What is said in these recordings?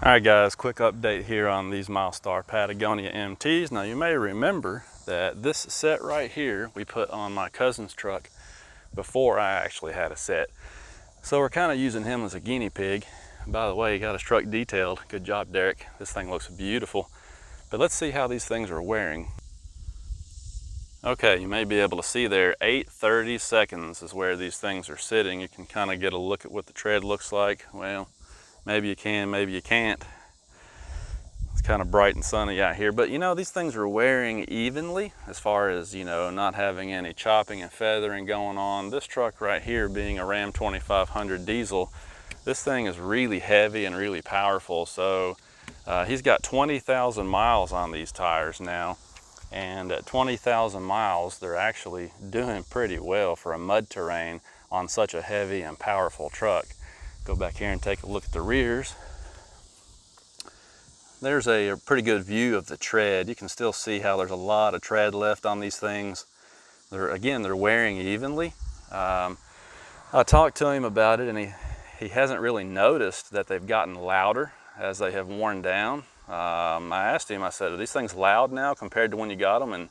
All right guys, quick update here on these Milestar Patagonia MTs. Now you may remember that this set right here we put on my cousin's truck before I actually had a set. So we're kind of using him as a guinea pig. By the way, he got his truck detailed. Good job, Derek. This thing looks beautiful. But let's see how these things are wearing. Okay, you may be able to see there, 8:30 seconds is where these things are sitting. You can kind of get a look at what the tread looks like. Well, maybe you can, maybe you can't. It's kind of bright and sunny out here, but you know, these things are wearing evenly as far as, you know, not having any chopping and feathering going on. This truck right here being a Ram 2500 diesel, this thing is really heavy and really powerful. So he's got 20,000 miles on these tires now. And at 20,000 miles, they're actually doing pretty well for a mud terrain on such a heavy and powerful truck. Go back here and take a look at the rears. There's a pretty good view of the tread. You can still see how there's a lot of tread left on these things. They're wearing evenly. I talked to him about it, and he hasn't really noticed that they've gotten louder as they have worn down. I asked him, I said, are these things loud now compared to when you got them? And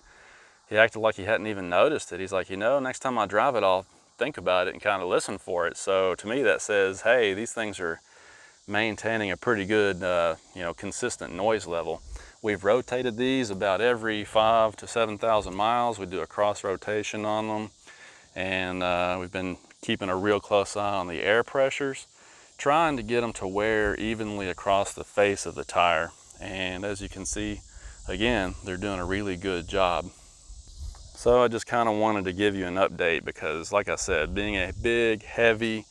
he acted like he hadn't even noticed it. He's like, you know, next time I drive it, I'll think about it and kind of listen for it. So to me that says, hey, these things are maintaining a pretty good, you know, consistent noise level. We've rotated these about every 5,000 to 7,000 miles. We do a cross rotation on them, and we've been keeping a real close eye on the air pressures, trying to get them to wear evenly across the face of the tire. And as you can see, again, they're doing a really good job. So I just kind of wanted to give you an update because, like I said, being a big, heavy,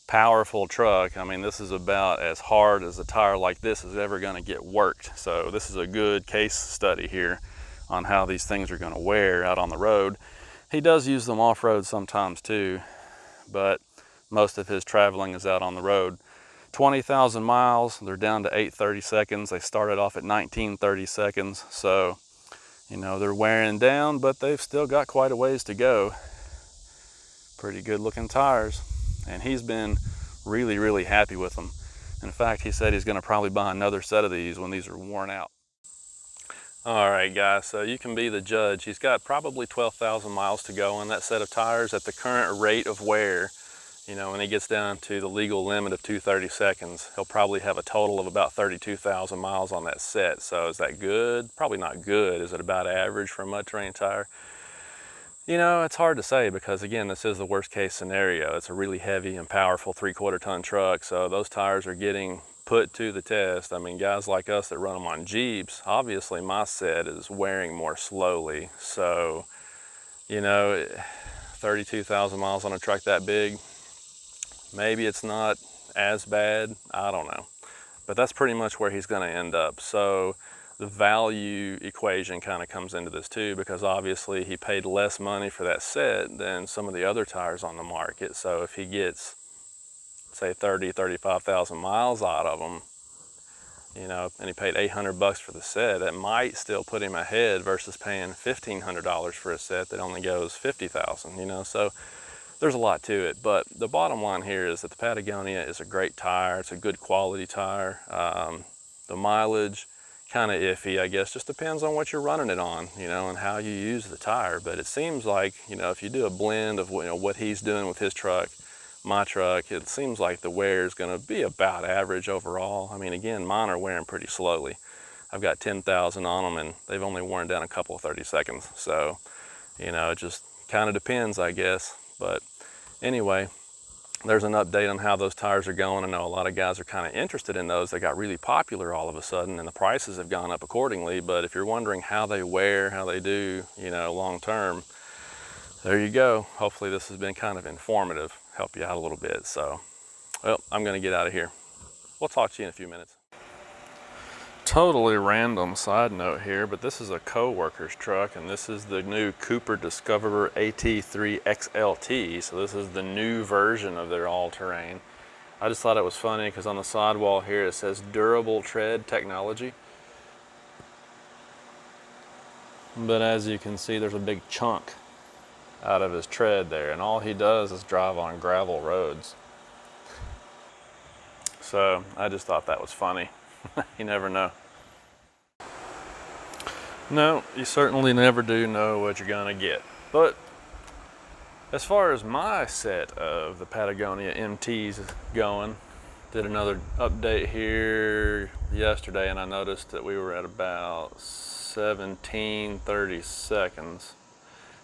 powerful truck, I mean, this is about as hard as a tire like this is ever going to get worked. So this is a good case study here on how these things are going to wear out on the road. He does use them off-road sometimes too, but most of his traveling is out on the road. 20,000 miles, they're down to 8:30 seconds. They started off at 19:30 seconds. So, you know, they're wearing down, but they've still got quite a ways to go. Pretty good looking tires. And he's been really, really happy with them. In fact, he said he's gonna probably buy another set of these when these are worn out. All right, guys, so you can be the judge. He's got probably 12,000 miles to go on that set of tires at the current rate of wear. You know, when he gets down to the legal limit of 2:30 seconds, he'll probably have a total of about 32,000 miles on that set. So is that good? Probably not good. Is it about average for a mud terrain tire? You know, it's hard to say because, again, this is the worst case scenario. It's a really heavy and powerful 3/4 ton truck. So those tires are getting put to the test. I mean, guys like us that run them on Jeeps, obviously my set is wearing more slowly. So, you know, 32,000 miles on a truck that big, maybe it's not as bad, I don't know. But that's pretty much where he's gonna end up. So the value equation kind of comes into this too, because obviously he paid less money for that set than some of the other tires on the market. So if he gets, say, 30, 35,000 miles out of them, you know, and he paid 800 bucks for the set, that might still put him ahead versus paying $1,500 for a set that only goes 50,000, you know. So there's a lot to it, but the bottom line here is that the Patagonia is a great tire. It's a good quality tire. The mileage, kind of iffy, I guess, just depends on what you're running it on, you know, and how you use the tire. But it seems like, you know, if you do a blend of, you know, what he's doing with his truck, my truck, it seems like the wear is going to be about average overall. I mean, again, mine are wearing pretty slowly. I've got 10,000 on them, and they've only worn down a couple of 30 seconds. So, you know, it just kind of depends, I guess. But anyway, there's an update on how those tires are going. I know a lot of guys are kind of interested in those. They got really popular all of a sudden, and the prices have gone up accordingly. But if you're wondering how they wear, how they do, you know, long term, there you go. Hopefully this has been kind of informative, help you out a little bit. So, well, I'm gonna get out of here. We'll talk to you in a few minutes. Totally random side note here, but this is a co-worker's truck, and this is the new Cooper Discoverer AT3 XLT. So this is the new version of their all-terrain. I just thought it was funny because on the sidewall here it says durable tread technology. But as you can see, there's a big chunk out of his tread there, and all he does is drive on gravel roads. So I just thought that was funny. You never know. No, you certainly never do know what you're gonna get. But as far as my set of the Patagonia MTs is going, did another update here yesterday and I noticed that we were at about 1730 seconds.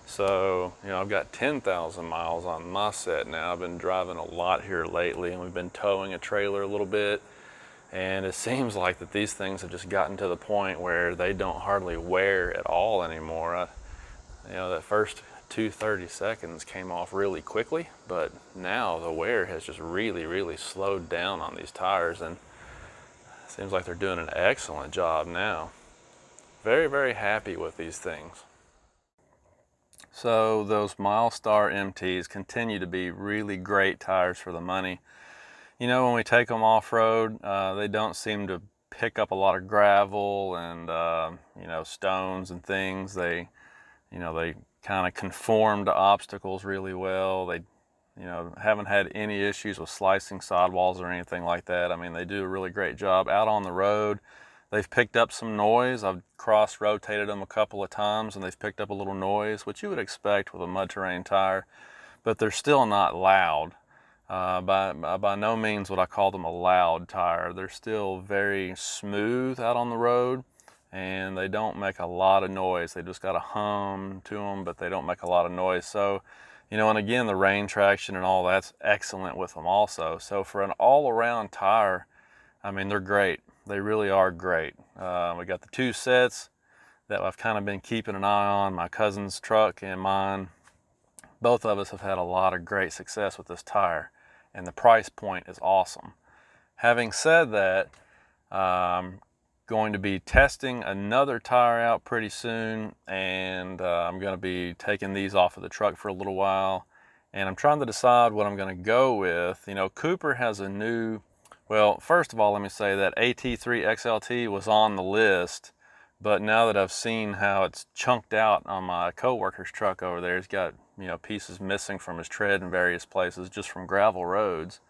So, you know, I've got 10,000 miles on my set now. I've been driving a lot here lately and we've been towing a trailer a little bit. And it seems like that these things have just gotten to the point where they don't hardly wear at all anymore. You know, that first 230 seconds came off really quickly, but now the wear has just really slowed down on these tires, and it seems like they're doing an excellent job now. Very happy with these things. So those Milestar MTs continue to be really great tires for the money. You know, when we take them off-road, they don't seem to pick up a lot of gravel and you know, stones and things. They kind of conform to obstacles really well. They, you know, haven't had any issues with slicing sidewalls or anything like that. I mean, they do a really great job out on the road. They've picked up some noise. I've cross-rotated them a couple of times and they've picked up a little noise, which you would expect with a mud terrain tire, but they're still not loud. By no means would I call them a loud tire. They're still very smooth out on the road and they don't make a lot of noise. They just got a hum to them, but they don't make a lot of noise. So, you know, and again, the rain traction and all that's excellent with them also. So for an all-around tire, I mean, they're great. They really are great. We got the two sets that I've kind of been keeping an eye on, my cousin's truck and mine. Both of us have had a lot of great success with this tire, and the price point is awesome. Having said that, I'm going to be testing another tire out pretty soon, and I'm going to be taking these off of the truck for a little while, and I'm trying to decide what I'm going to go with. You know, Cooper has a new, well, first of all, let me say that AT3 XLT was on the list, but now that I've seen how it's chunked out on my coworker's truck over there, he's got, you know, pieces missing from his tread in various places just from gravel roads.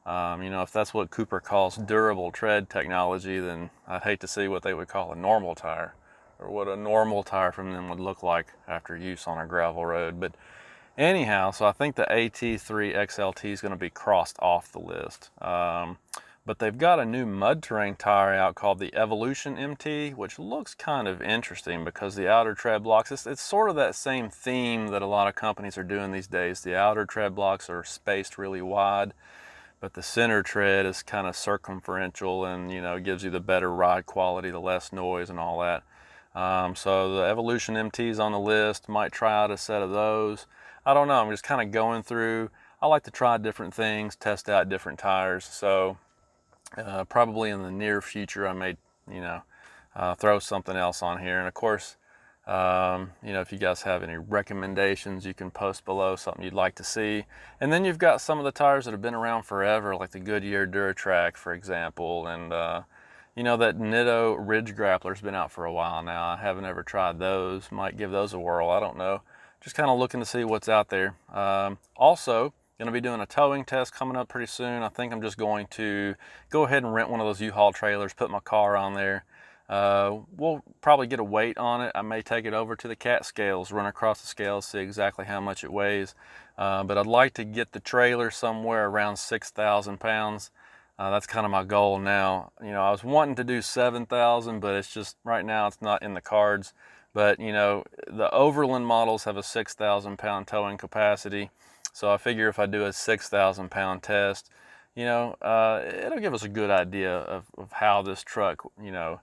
You know, if that's what Cooper calls durable tread technology, then I'd hate to see what they would call a normal tire, or what a normal tire from them would look like after use on a gravel road. But anyhow, so I think the AT3 XLT is going to be crossed off the list. But they've got a new mud terrain tire out called the Evolution MT, which looks kind of interesting because the outer tread blocks, it's sort of that same theme that a lot of companies are doing these days. The outer tread blocks are spaced really wide, but the center tread is kind of circumferential and, you know, gives you the better ride quality, the less noise and all that. So the Evolution MT is on the list. Might try out a set of those. I don't know, I'm just kind of going through. I like to try different things, test out different tires. So probably in the near future, I may, you know, throw something else on here. And of course, you know, if you guys have any recommendations, you can post below something you'd like to see. And then you've got some of the tires that have been around forever, like the Goodyear Duratrack, for example. And, you know, that Nitto Ridge Grappler's been out for a while now. I haven't ever tried those. Might give those a whirl. I don't know. Just kind of looking to see what's out there. Also, going to be doing a towing test coming up pretty soon. I think I'm just going to go ahead and rent one of those U-Haul trailers, put my car on there. We'll probably get a weight on it. I may take it over to the cat scales, run across the scales, see exactly how much it weighs. But I'd like to get the trailer somewhere around 6,000 pounds. That's kind of my goal now. You know, I was wanting to do 7,000, but it's just right now it's not in the cards. But you know, the Overland models have a 6,000 pound towing capacity. So I figure if I do a 6,000 pound test, you know, it'll give us a good idea of how this truck, you know,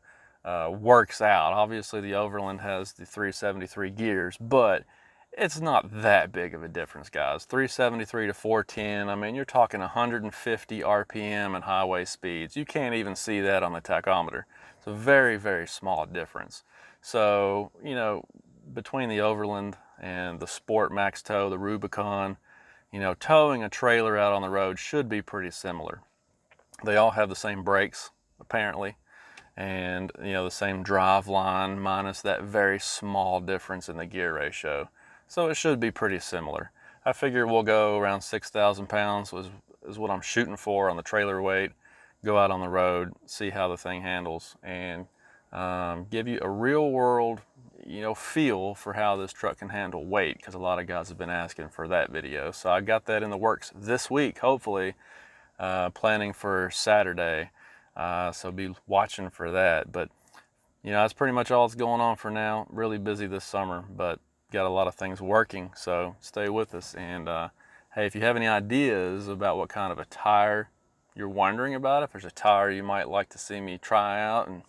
works out. Obviously the Overland has the 373 gears, but it's not that big of a difference, guys. 373 to 410, I mean, you're talking 150 RPM and highway speeds. You can't even see that on the tachometer. It's a very small difference. So, you know, between the Overland and the Sport Max Tow, the Rubicon, you know, towing a trailer out on the road should be pretty similar. They all have the same brakes, apparently, and, you know, the same drive line minus that very small difference in the gear ratio. So it should be pretty similar. I figure we'll go around 6,000 pounds is what I'm shooting for on the trailer weight. go out on the road, see how the thing handles, and give you a real world, feel for how this truck can handle weight, because a lot of guys have been asking for that video. So I got that in the works this week, hopefully, planning for Saturday. So be watching for that. But that's pretty much all that's going on for now. Really busy this summer, but got a lot of things working, so stay with us. And hey, if you have any ideas about what kind of a tire you're wondering about, if there's a tire you might like to see me try out and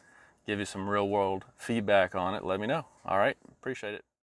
give you some real world feedback on it, let me know. All right, appreciate it.